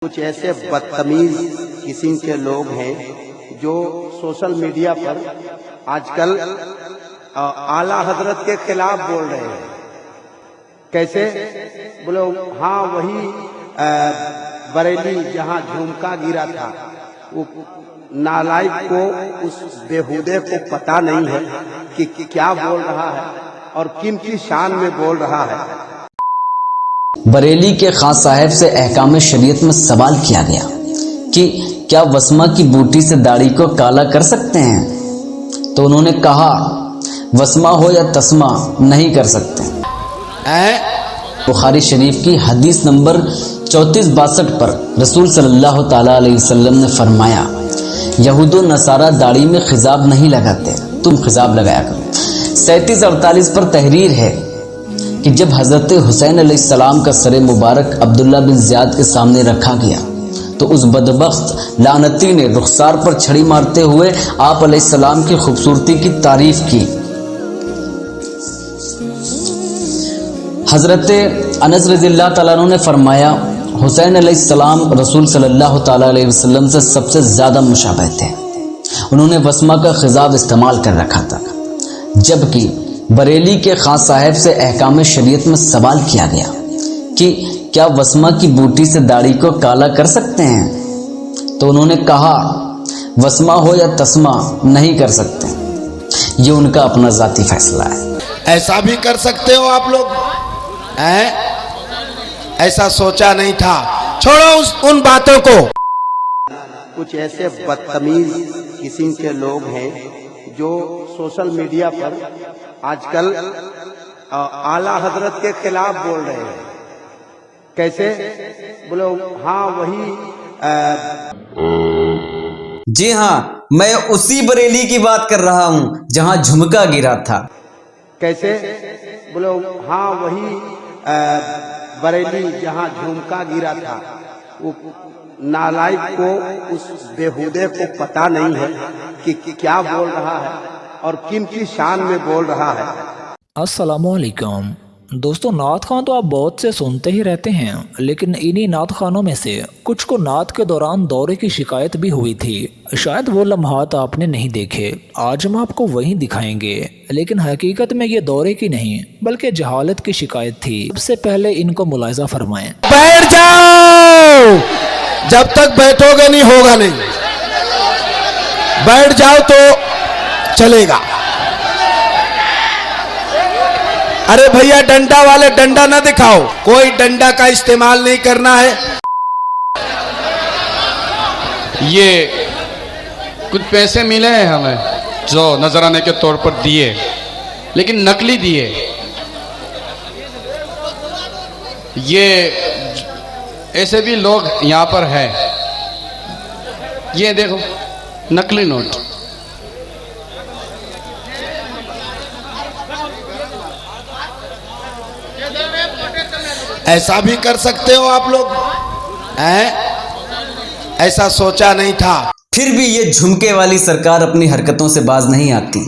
कुछ ऐसे बदतमीज किस्म के लोग हैं जो सोशल मीडिया पर आजकल आला हजरत के खिलाफ बोल रहे हैं। कैसे बोले? हाँ, वही बरेली जहाँ झुमका गिरा था, वो नालायक को, उस बेहुदे को पता नहीं है कि क्या बोल रहा है और किन की शान में बोल रहा है। बरेली के खां साहब से अहकाम शरीयत में सवाल किया गया कि क्या वस्मा की बूटी से दाढ़ी को काला कर सकते हैं, तो उन्होंने कहा वस्मा हो या तस्मा नहीं कर सकते। बुखारी शरीफ की हदीस नंबर 3462 पर रसूल सल्लल्लाहु ताला अलैहि वसल्लम ने फरमाया, यहूद और नसारा दाढ़ी में खिजाब नहीं लगाते, तुम खिजाब लगाया करो। 3748 पर तहरीर है कि जब हज़रत हुसैन अलैहिस्सलाम का सर मुबारक अब्दुल्ला बिन ज़ियाद के सामने रखा गया तो उस बदबख्त लानती ने रुखसार पर छड़ी मारते हुए आप अलैहिस्सलाम की खूबसूरती की तारीफ की। हज़रत अनस रज़ियल्लाहु ताला अन्हु ने फरमाया, हुसैन अलैहिस्सलाम रसूल सल्लल्लाहु ताला अलैहि वसल्लम से सबसे ज़्यादा मुशाबह थे। उन्होंने वस्मा का खिजाब इस्तेमाल कर रखा था। जबकि बरेली के खां साहब से अहकाम शरीयत में सवाल किया गया कि क्या वस्मा की बूटी से दाढ़ी को काला कर सकते हैं, तो उन्होंने कहा वस्मा हो या तस्मा नहीं कर सकते। ये उनका अपना ज़ाती फैसला है। ऐसा भी कर सकते हो आप लोग हैं? ऐसा सोचा नहीं था। छोड़ो उन बातों को। कुछ ऐसे बदतमीज किस्म के लोग हैं जो सोशल मीडिया पर आजकल आला हजरत के खिलाफ बोल रहे हैं। कैसे बोले? हाँ, वही जी हाँ, मैं उसी बरेली की बात कर रहा हूँ जहाँ झुमका गिरा था। कैसे बोले? हाँ, वही बरेली जहाँ झुमका गिरा था, वो नालायक को, उस बेहुदे को पता नहीं है कि क्या बोल रहा है और किन की शान में बोल रहा है। अस्सलामुअलैकुम दोस्तों, नात खान तो आप बहुत से सुनते ही रहते हैं, लेकिन इन्हीं नात खानों में से कुछ को नात के दौरान दौरे की शिकायत भी हुई थी। शायद वो लम्हात आपने नहीं देखे, आज हम आपको वही दिखाएंगे। लेकिन हकीकत में ये दौरे की नहीं बल्कि जहालत की शिकायत थी। सबसे पहले इनको मुलाहिजा फरमाएं। बैठ जाओ, जब तक बैठोगे नहीं होगा नहीं। बैठ जाओ तो चलेगा। अरे भैया, डंडा वाले डंडा ना दिखाओ, कोई डंडा का इस्तेमाल नहीं करना है। ये कुछ पैसे मिले हैं हमें जो नजराने के तौर पर दिए, लेकिन नकली दिए। ये ऐसे भी लोग यहाँ पर हैं। ये देखो नकली नोट। ऐसा भी कर सकते हो आप लोग हैं? ऐसा सोचा नहीं था। फिर भी ये झुमके वाली सरकार अपनी हरकतों से बाज नहीं आती।